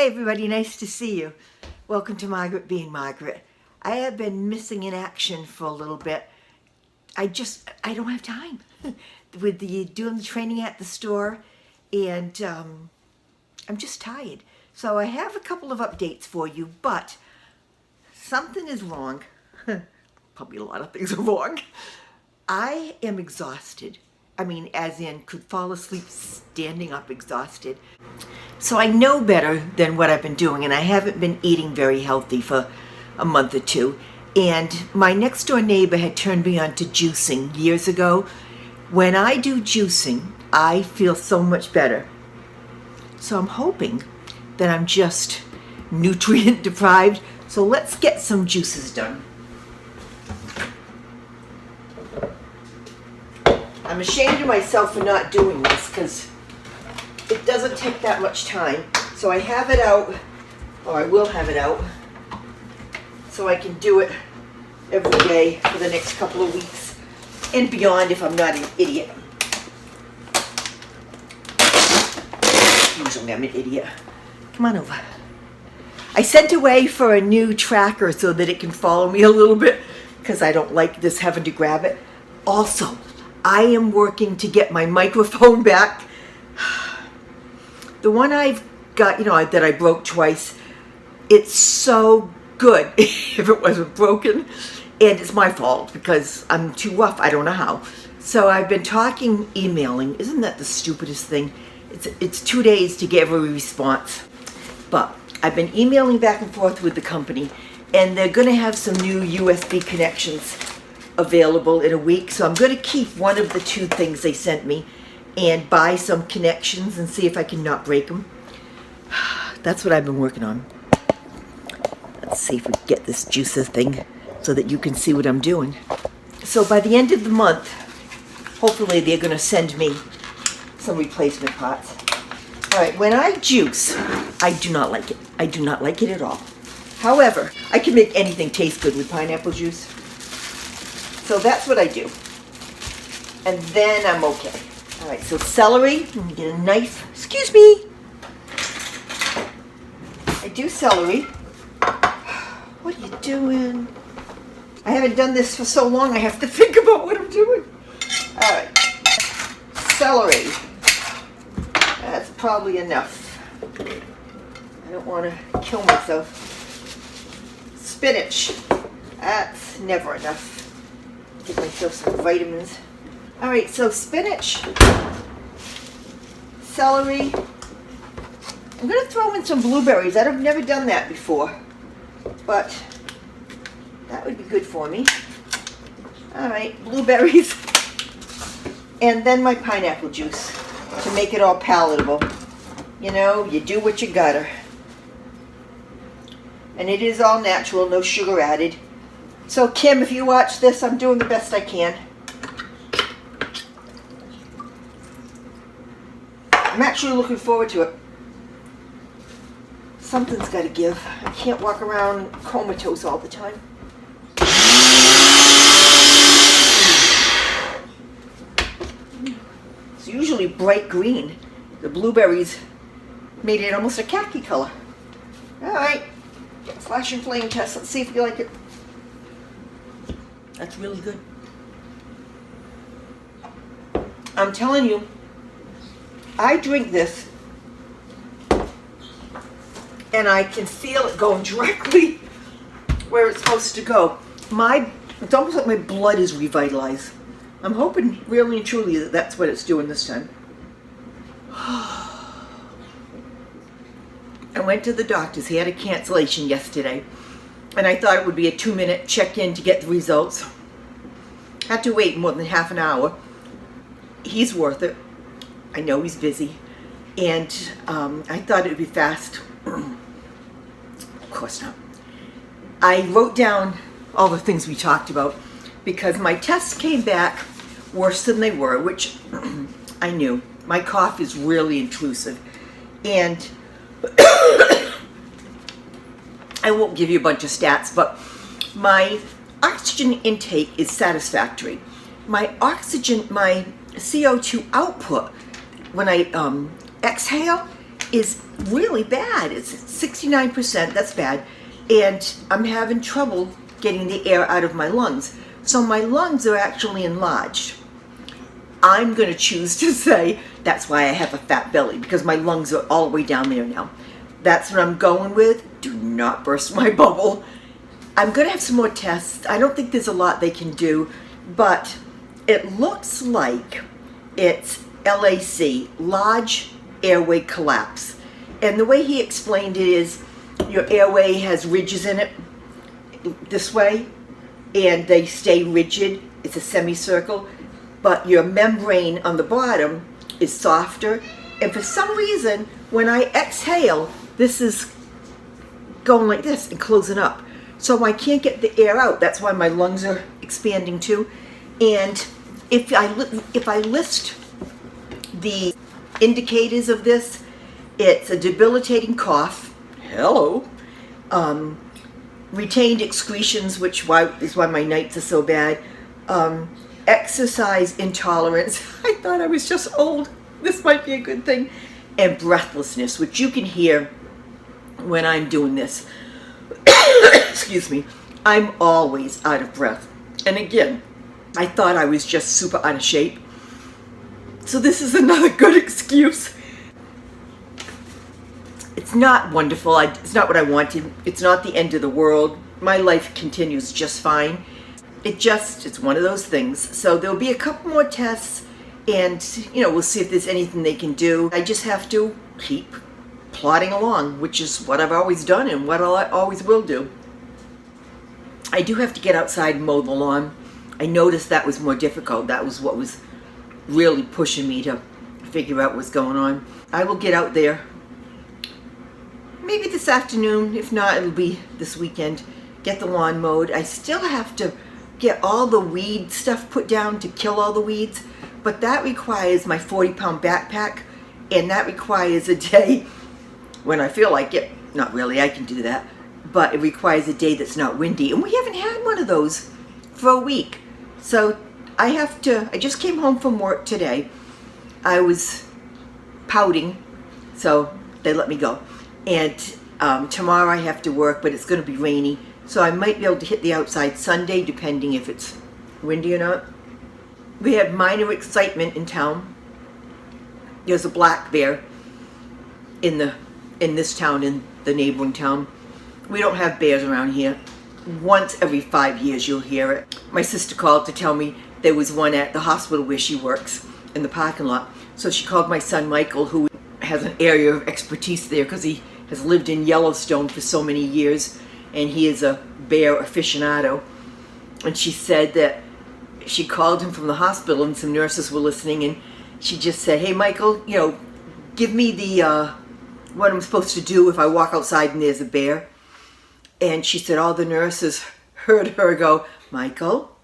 Hey everybody, nice to see you. Welcome to Margaret being Margaret. I have been missing in action for a little bit. I don't have time with doing the training at the store, and I'm just tired. So I have a couple of updates for you, but something is wrong. Probably a lot of things are wrong. I am exhausted. I mean, as in, could fall asleep standing up exhausted. So I know better than what I've been doing, and I haven't been eating very healthy for a month or two. And my next door neighbor had turned me on to juicing years ago. When I do juicing, I feel so much better. So I'm hoping that I'm just nutrient deprived. So let's get some juices done. I'm ashamed of myself for not doing this because it doesn't take that much time. So I have it out, or I will have it out, so I can do it every day for the next couple of weeks and beyond if I'm not an idiot. Usually I'm an idiot. Come on over. I sent away for a new tracker so that it can follow me a little bit because I don't like this having to grab it. Also, I am working to get my microphone back. The one I've got, that I broke twice, it's so good if it wasn't broken. And it's my fault because I'm too rough. I don't know how. So I've been emailing. Isn't that the stupidest thing? It's 2 days to get every response. But I've been emailing back and forth with the company, and they're going to have some new USB connections available in a week. So I'm going to keep one of the two things they sent me and buy some connections and see if I can not break them. That's what I've been working on. Let's see if we can get this juicer thing so that you can see what I'm doing. So by the end of the month, hopefully they're going to send me some replacement parts. All right, when I juice, I do not like it. I do not like it at all. However, I can make anything taste good with pineapple juice. So that's what I do. And then I'm okay. All right, so celery, let me get a knife. Excuse me. I do celery. What are you doing? I haven't done this for so long, I have to think about what I'm doing. All right, celery. That's probably enough. I don't want to kill myself. Spinach. That's never enough. Give myself some vitamins. All right, so spinach, celery. I'm going to throw in some blueberries. I've never done that before, but that would be good for me. All right, blueberries, and then my pineapple juice to make it all palatable. You do what you gotta. And it is all natural, no sugar added. So Kim, if you watch this, I'm doing the best I can. I'm actually looking forward to it. Something's got to give. I can't walk around comatose all the time. It's usually bright green. The blueberries made it almost a khaki color. All right, flash and flame test. Let's see if you like it. That's really good. I'm telling you, I drink this and I can feel it going directly where it's supposed to go. It's almost like my blood is revitalized. I'm hoping really and truly that that's what it's doing this time. I went to the doctor's. He had a cancellation yesterday, and I thought it would be a 2-minute check-in to get the results. Had to wait more than half an hour. He's worth it. I know he's busy, and I thought it would be fast. Of course not. I wrote down all the things we talked about because my tests came back worse than they were, which I knew. My cough is really intrusive, and I won't give you a bunch of stats, but my oxygen intake is satisfactory. My CO2 output when I exhale is really bad. It's 69%, that's bad. And I'm having trouble getting the air out of my lungs. So my lungs are actually enlarged. I'm gonna choose to say that's why I have a fat belly, because my lungs are all the way down there now. That's what I'm going with. Do not burst my bubble. I'm gonna have some more tests. I don't think there's a lot they can do, but it looks like it's LAC, large airway collapse. And the way he explained it is your airway has ridges in it this way, and they stay rigid. It's a semicircle, but your membrane on the bottom is softer. And for some reason, when I exhale, this is going like this and closing up. So I can't get the air out. That's why my lungs are expanding too. And if I list the indicators of this, it's a debilitating cough. Hello. Retained excretions, which is why my nights are so bad. Exercise intolerance. I thought I was just old. This might be a good thing. And breathlessness, which you can hear when I'm doing this. Excuse me. I'm always out of breath. And again, I thought I was just super out of shape. So this is another good excuse. It's not wonderful. It's not what I wanted. It's not the end of the world. My life continues just fine. It's one of those things. So there'll be a couple more tests, and we'll see if there's anything they can do. I just have to keep plodding along, which is what I've always done and what I always will do. I do have to get outside and mow the lawn. I noticed that was more difficult. That was what was really pushing me to figure out what's going on. I will get out there maybe this afternoon. If not, it'll be this weekend. Get the lawn mowed. I still have to get all the weed stuff put down to kill all the weeds, but that requires my 40-pound backpack, and that requires a day when I feel like it. Not really, I can do that, but it requires a day that's not windy, and we haven't had one of those for a week. So I just came home from work today. I was pouting, so they let me go. And tomorrow I have to work, but it's going to be rainy, so I might be able to hit the outside Sunday, depending if it's windy or not. We had minor excitement in town. There's a black bear in this town, in the neighboring town. We don't have bears around here. Once every 5 years you'll hear it. My sister called to tell me there was one at the hospital where she works in the parking lot. So she called my son Michael, who has an area of expertise there because he has lived in Yellowstone for so many years, and he is a bear aficionado. And she said that she called him from the hospital, and some nurses were listening, and she just said, "Hey Michael, give me the what I'm supposed to do if I walk outside and there's a bear." And she said all the nurses heard her go, "Michael,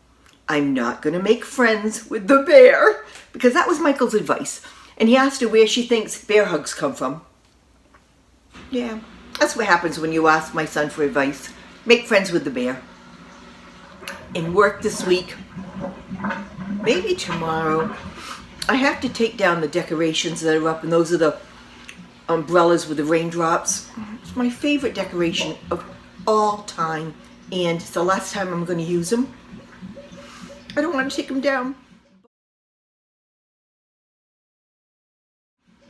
I'm not going to make friends with the bear," because that was Michael's advice. And he asked her where she thinks bear hugs come from. Yeah, that's what happens when you ask my son for advice. Make friends with the bear. In work this week, maybe tomorrow, I have to take down the decorations that are up, and those are the umbrellas with the raindrops. It's my favorite decoration of all time, and it's the last time I'm going to use them. I don't want to take them down.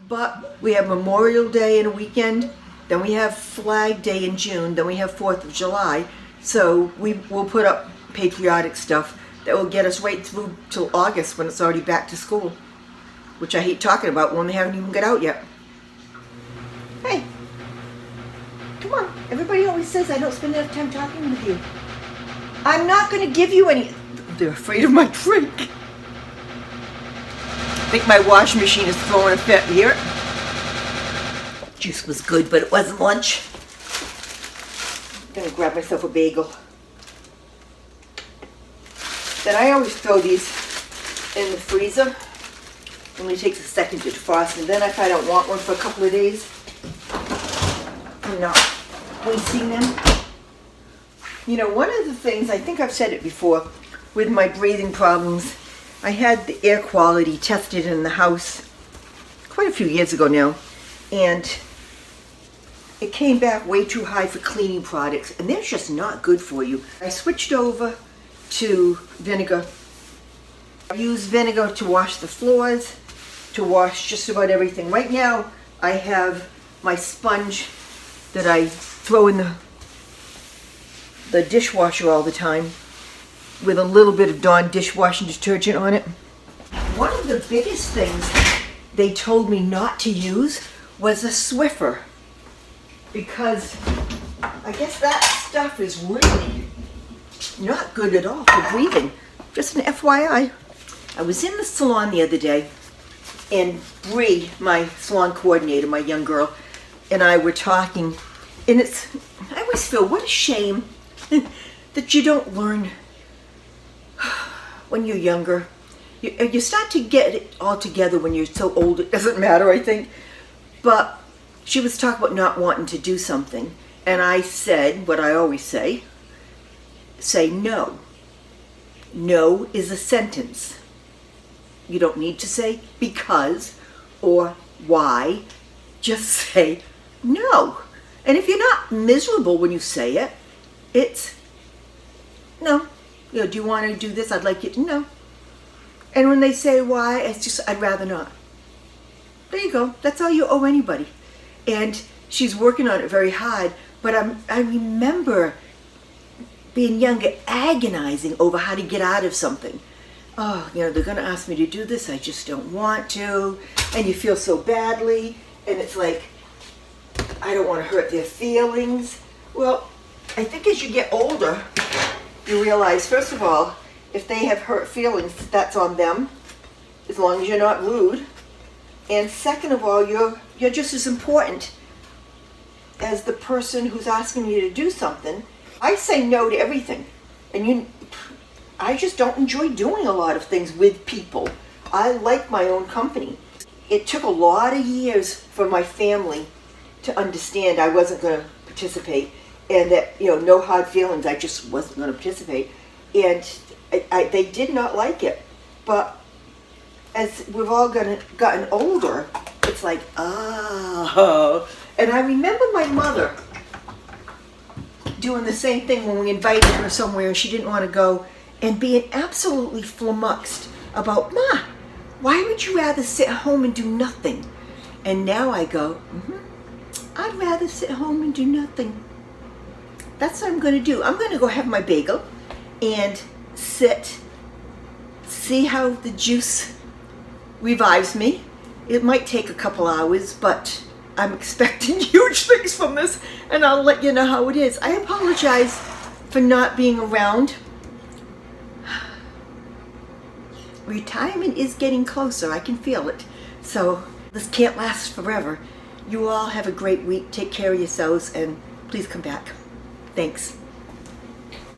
But we have Memorial Day in a weekend, then we have Flag Day in June, then we have 4th of July. So we will put up patriotic stuff that will get us right through till August when it's already back to school, which I hate talking about when they haven't even got out yet. Hey, come on. Everybody always says I don't spend enough time talking with you. I'm not going to give you any. They're afraid of my drink. I think my washing machine is throwing a fit. You hear it? Juice was good, but it wasn't lunch. I'm going to grab myself a bagel. Then I always throw these in the freezer. It only takes a second to defrost, and then if I don't want one for a couple of days, I'm not wasting them. One of the things, I think I've said it before, with my breathing problems, I had the air quality tested in the house quite a few years ago now, and it came back way too high for cleaning products, and they're just not good for you. I switched over to vinegar. I use vinegar to wash the floors, to wash just about everything. Right now, I have my sponge that I throw in the dishwasher all the time with a little bit of Dawn dishwashing detergent on it. One of the biggest things they told me not to use was a Swiffer, because I guess that stuff is really not good at all for breathing. Just an FYI. I was in the salon the other day, and Bree, my salon coordinator, my young girl, and I were talking, and I always feel, what a shame that you don't learn when you're younger. You start to get it all together when you're so old, it doesn't matter, I think. But she was talking about not wanting to do something, and I said what I always say no. No is a sentence. You don't need to say because or why. Just say no. And if you're not miserable when you say it, it's no. You know, do you want to do this? I'd like you to know. And when they say why, it's just, I'd rather not. There you go. That's all you owe anybody. And she's working on it very hard. But I remember being younger, agonizing over how to get out of something. Oh, you know, they're going to ask me to do this. I just don't want to. And you feel so badly. And it's like, I don't want to hurt their feelings. Well, I think as you get older, you realize, first of all, if they have hurt feelings, that's on them, as long as you're not rude. And second of all, you're just as important as the person who's asking you to do something. I say no to everything. And I just don't enjoy doing a lot of things with people. I like my own company. It took a lot of years for my family to understand I wasn't going to participate, and that, you know, no hard feelings, I just wasn't going to participate. And they did not like it. But as we've all gotten older, it's like, oh. And I remember my mother doing the same thing when we invited her somewhere and she didn't want to go, and being absolutely flummoxed about, Ma, why would you rather sit home and do nothing? And now I go, I'd rather sit home and do nothing. That's what I'm going to do. I'm going to go have my bagel and sit, see how the juice revives me. It might take a couple hours, but I'm expecting huge things from this, and I'll let you know how it is. I apologize for not being around. Retirement is getting closer. I can feel it. So this can't last forever. You all have a great week. Take care of yourselves, and please come back. Thanks.